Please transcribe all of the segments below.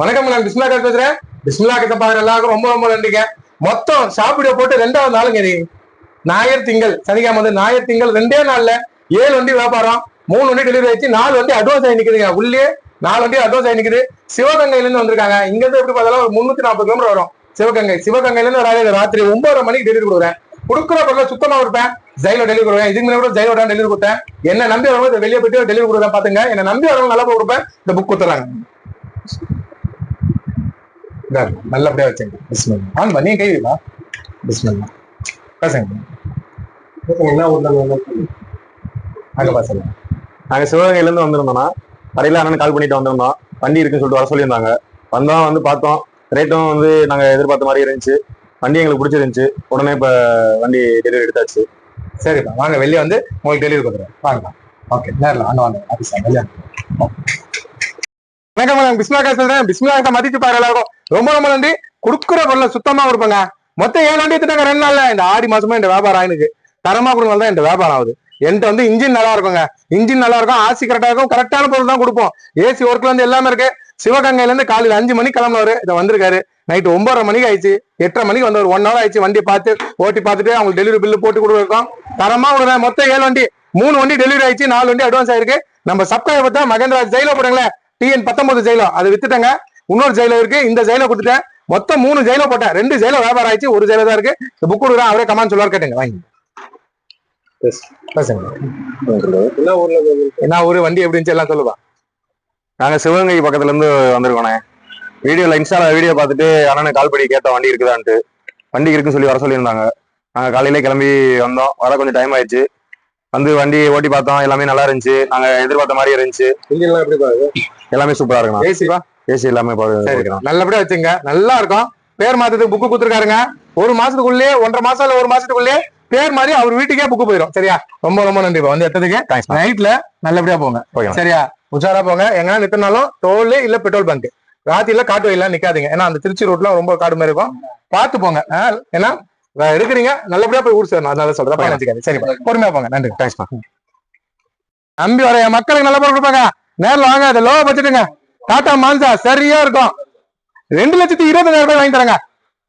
வணக்கம், நான் பிஸ்மிலா காசு பேசுறேன். பிஸ்மிலா கிட்ட பாக்குற எல்லாருக்கும் ரொம்ப ரொம்ப நன்றிங்க. மொத்தம் ஷாப் வீடியோ போட்டு 2வது நாளுங்க இது. ஞாயிறு திங்கள் சனிக்கிழமை வந்து ஞாயிறு திங்கள் 2 நாள்ல 7 வண்டி வியாபாரம், 3 வண்டி டெலிவரி ஆயிடுச்சு, 4 வண்டி அட்வான்ஸ் ஆகி நிக்குதுங்க. உள்ளே 4 வண்டி அட்வான்ஸ் ஆகி நிக்குது. சிவகங்கையில இருந்து வந்திருக்காங்க. இங்க இருந்து எப்படி பார்த்தாலும் ஒரு 340 கிலோமீட்டர் வரும். சிவகங்கையில இருந்து ஒரு ராத்திரி 9:30 மணிக்கு டெலிவரி கொடுக்குறேன். கொடுக்குற பொருள் சுத்தமா இருப்பேன். ஜெயில டெலிவரி கொடுவேன். இதுக்கு முன்னாடி கூட ஜெயிலோட டெலிவரி கொடுத்தேன். என்ன நம்பி வரவங்க வெளியே போயிட்டு டெலிவரி கொடுக்குறேன். பாத்துங்க, என்ன நம்பி வரவங்க நல்லா போய் கொடுப்பேன். இந்த புக் கொடுத்துறாங்க. நல்லபடியா வச்சுங்க. பிஸ்மில்லா ஆன் பண்ணி கை வைப்பா. பிஸ்மில்லா பேசுங்க. அங்க பாசங்க. நாங்க சிவகங்கையில இருந்து வந்திருந்தோம்னா கடையில அண்ணன் கால் பண்ணிட்டு வந்திருந்தோம். வண்டி இருக்குன்னு சொல்லிட்டு வர சொல்லியிருந்தாங்க. வந்தோம், வந்து பார்த்தோம். ரேட்டும் வந்து நாங்க எதிர்பார்த்த மாதிரி இருந்துச்சு. வண்டி எங்களுக்கு பிடிச்சிருந்துச்சு. உடனே இப்ப வண்டி டெலிவரி எடுத்தாச்சு. சரிப்பா, வாங்க வெளியே வந்து உங்களுக்கு டெலிவரி கொடுக்குறேன். வாங்க. ஓகே, நேரில் வாங்க வாங்க ஆஃபீஸ் வெளியே. வணக்கம், பிஸ்மிலா காசு சொல்றேன். பிஸ்மிலா கிட்ட மதிச்சு பாரு எல்லாருக்கும் ரொம்ப ரொம்ப நன்றி. குடுக்குற பொருளை சுத்தமா கொடுப்பேங்க. மொத்தம் 7 வண்டி எடுத்துட்டாங்க 2 நாள்ல. இந்த ஆடி மாசமா இந்த வியாபாரம் ஆயினுக்கு தரமா கொடுங்க தான் இந்த வியாபாரம் ஆகுது. என்கிட்ட வந்து இன்ஜின் நல்லா இருக்குங்க. இன்ஜின் நல்லா இருக்கும், ஆசி கரெக்டா இருக்கும், கரெக்டான பொருள் தான் கொடுப்போம். ஏசி ஒர்க்ல இருந்து எல்லாமே இருக்கு. சிவகங்கையில இருந்து காலையில 5 மணிக்கு கிளம்புவாரு. இதை வந்திருக்காரு. நைட்டு 9:30 மணிக்கு ஆயிடுச்சு. 8:30 மணிக்கு வந்து ஒரு 1 hour ஆயிடுச்சு. வண்டியை பார்த்து ஓட்டி பார்த்துட்டு அவங்களுக்கு டெலிவரி பில்லு போட்டு கொடுக்குறோம். தரமா கொடுங்க. மொத்தம் 7 வண்டி, 3 வண்டி டெலிவரி ஆயிடுச்சு, 4 வண்டி அட்வான்ஸ் ஆயிருக்கு. நம்ம சப்ஸ்கிரைபர் தான் மகேந்திரா ஜெயிலோ போடுங்களேன். TN19 ஜெயிலோ அதை வித்துட்டேங்க. இன்னொரு ஜெயிலோ இருக்கு. இந்த ஜெயிலோ கொடுத்துட்டேன். மொத்தம் 3 ஜெயிலோ போட்டேன். 2 ஜெயிலோ வியாபாரம் ஆயிடுச்சு, 1 ஜெயிலோ தான் இருக்கு. இந்த புக் கொடுக்குறேன். அவரே கமெண்ட் சொல்லுவார், கேட்டுங்க. வாங்கி என்ன ஊரு, வண்டி எப்படி இருந்துச்சு எல்லாம் சொல்லுவா. நாங்க சிவகங்கை பக்கத்துல இருந்து வந்திருக்கோண்ணே. இன்ஸ்டால வீடியோ பார்த்துட்டு அண்ணனை கால் பண்ணி கேட்டோம் வண்டி இருக்குதான்ட்டு. வண்டி இருக்குன்னு சொல்லி வர சொல்லியிருந்தாங்க. நாங்க காலையிலே கிளம்பி வந்தோம். வர கொஞ்சம் டைம் ஆயிடுச்சு. வந்து வண்டி ஓட்டி பார்த்தோம். எல்லாமே நல்லா இருந்துச்சு. நாங்க எதிர்பார்த்த மாதிரி இருந்துச்சு. எப்படி பாருங்க, எல்லாமே சூப்பரா இருக்கும். ஏசிப்பா ஏசி எல்லாமே நல்லபடியா வச்சுங்க. நல்லா இருக்கும். பேர் மாத்தத்துக்கு புக்கு கொடுத்துருக்காருங்க. 1 மாசத்துக்குள்ளே, 1.5 மாசம் இல்ல 1 மாசத்துக்குள்ளே பேர் மாதிரி அவர் வீட்டுக்கே புக்கு போயிடும். சரியா, ரொம்ப ரொம்ப நன்றி. வந்து எத்ததுக்கு நைட்ல நல்லபடியா போங்க. சரியா, உஷாரா போங்க. எங்கன்னா நித்தனாலும் டோல் இல்ல பெட்ரோல் பங்க், ராத்திரில காட்டு வயலாம் நிக்காதீங்க. ஏன்னா அந்த திருச்சி ரோட்ல ரொம்ப காடு மாதிரி இருக்கும். பார்த்து போங்க. ஏன்னா இருக்கிறீங்க, நல்லபடியா போய் ஊர் சேரணும். அதனால சொல்றேன். சரி, பொறுமையா போங்க. நன்றி. தேங்க்ஸ்மா. நம்பி வர என் மக்களுக்கு நல்ல பொருள் கொடுப்பாங்க. நேரில் வாங்க. அதை லோ பட்ஜெட்டுங்க. டாடா மான்சா சரியா இருக்கும். 2,20,000 ரூபாய் வாங்கி தராங்க.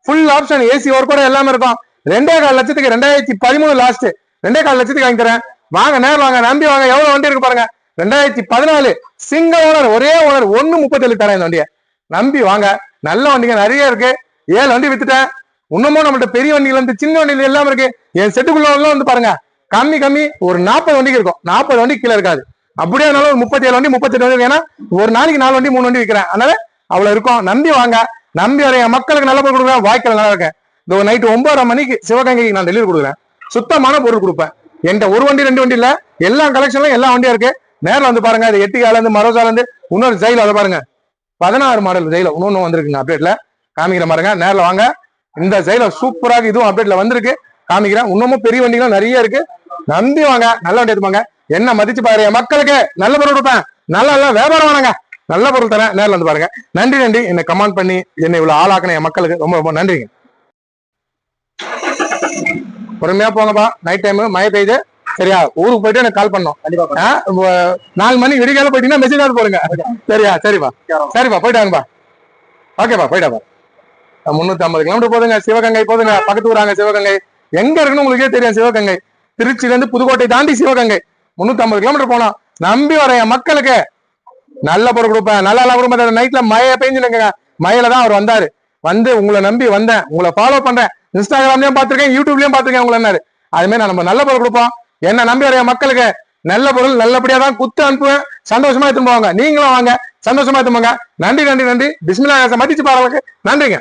ஃபுல் ஆப்ஷன், ஏசி ஒர்க்கோட எல்லாமே இருக்கும். 2,4 லட்சத்துக்கு 2013 லாஸ்ட் 2,4 லட்சத்துக்கு வாங்கி தரேன். வாங்க, நேரில் வாங்க, நம்பி வாங்க. எவ்வளவு வண்டி இருக்கு பாருங்க. 2014 சிங்கிள் ஓனர், ஒரே ஓனர், 1.37 தரேன் இந்த வண்டியை. நம்பி வாங்க. நல்ல வண்டிங்க நிறைய இருக்கு. 7 வண்டி வித்துட்டேன். இன்னமும் நம்மள்ட்ட பெரிய வண்டிகள் இருந்து சின்ன வண்டிகள் எல்லாம் இருக்கு. என் செட்டுக்குள்ள வந்து பாருங்க, கம்மி ஒரு 40 வண்டிக்கு இருக்கும். 40 வண்டி கீழே இருக்காது. அப்படியே ஒரு 37 வண்டி 38 வண்டி. ஏன்னா ஒரு நாளைக்கு 4 வண்டி 3 வண்டி விற்கிறேன். அதனால அவ்வளவு இருக்கும். நம்பி வாங்க. நம்பி வர என் மக்களுக்கு நல்ல பொருள் கொடுக்குறேன். வாய்க்கால் நல்லா இருக்கேன். இந்த நைட்டு 9:30 மணிக்கு சிவகங்கைக்கு நான் டெலிவரி கொடுக்குறேன். சுத்தமான பொருள் கொடுப்பேன். என்கிட்ட 1 வண்டி 2 வண்டி இல்ல, எல்லா கலெக்ஷன்ல எல்லா வண்டியும் இருக்கு. நேரில் வந்து பாருங்க. அது 8 இருந்து மரோசால இருந்து இன்னொரு ஜெயில அதை பாருங்க. 16 மாடல் ஜெயில இன்னொன்னு வந்திருக்குங்க. அப்டேட்ல காமிக்கிற பாருங்க. நேரில் வாங்க. இந்த ஜெயில சூப்பராக இதுவும் அப்டேட்ல வந்திருக்கு. காமிக்கிறேன். இன்னமும் பெரிய வண்டிகளும் நிறைய இருக்கு. நம்பி வாங்க. நல்ல வண்டி எடுத்துப்பாங்க. என்ன மதிச்சு பாரு. மக்களுக்கு நல்ல பொருள் கொடுப்பேன். நல்ல வியாபாரம் வாங்க. நல்ல பொருள் தரேன். நேரில் வந்து பாருங்க. நன்றி. என்னை கமெண்ட் பண்ணி என்னை இவ்வளவு ஆளாக்கின என் மக்களுக்கு ரொம்ப ரொம்ப நன்றிங்க. பொறுமையா போங்கப்பா. நைட் டைம் மழை பெய்யுது. சரியா, ஊருக்கு போயிட்டு எனக்கு கால் பண்ணோம். 4 மணி விடிகால போயிட்டீங்கன்னா மெசேஜ் போடுங்க. சரியா, சரிப்பா போயிட்டு வாங்கப்பா. ஓகேப்பா, போயிட்டாப்பா. 350 கிலோமீட்டர் போதுங்க. சிவகங்கை போதுங்க. பக்கத்து ஊராங்க சிவகங்கை. எங்க இருக்குன்னு உங்களுக்கே தெரியும். சிவகங்கை திருச்சியில இருந்து புதுக்கோட்டை தாண்டி சிவகங்கை 350 கிலோமீட்டர் போனோம். நம்பி வர என் மக்களுக்கு நல்ல பொருள் கொடுப்பேன். நல்ல குடும்பம். நைட்ல மழைய பெஞ்சுனுங்க. மழையில தான் அவர் வந்தாரு. வந்து உங்களை நம்பி வந்தேன். உங்களை ஃபாலோ பண்றேன். இன்ஸ்டாகிராம்லயும் பாத்துருக்கேன், யூடியூப்லயும் பாத்துருக்கேன். உங்களை என்ன அது மாதிரி நம்ம நல்ல பொருள் கொடுப்போம். என்ன நம்பி வர என் மக்களுக்கு நல்ல பொருள் நல்லபடியா தான் குத்து அனுப்புவேன். சந்தோஷமா எடுத்துன்னு போவாங்க. நீங்களும் வாங்க, சந்தோஷமா எடுத்து போங்க. நன்றி. பிஸ்மில்லா மதிச்சு பாருங்க. நன்றிங்க.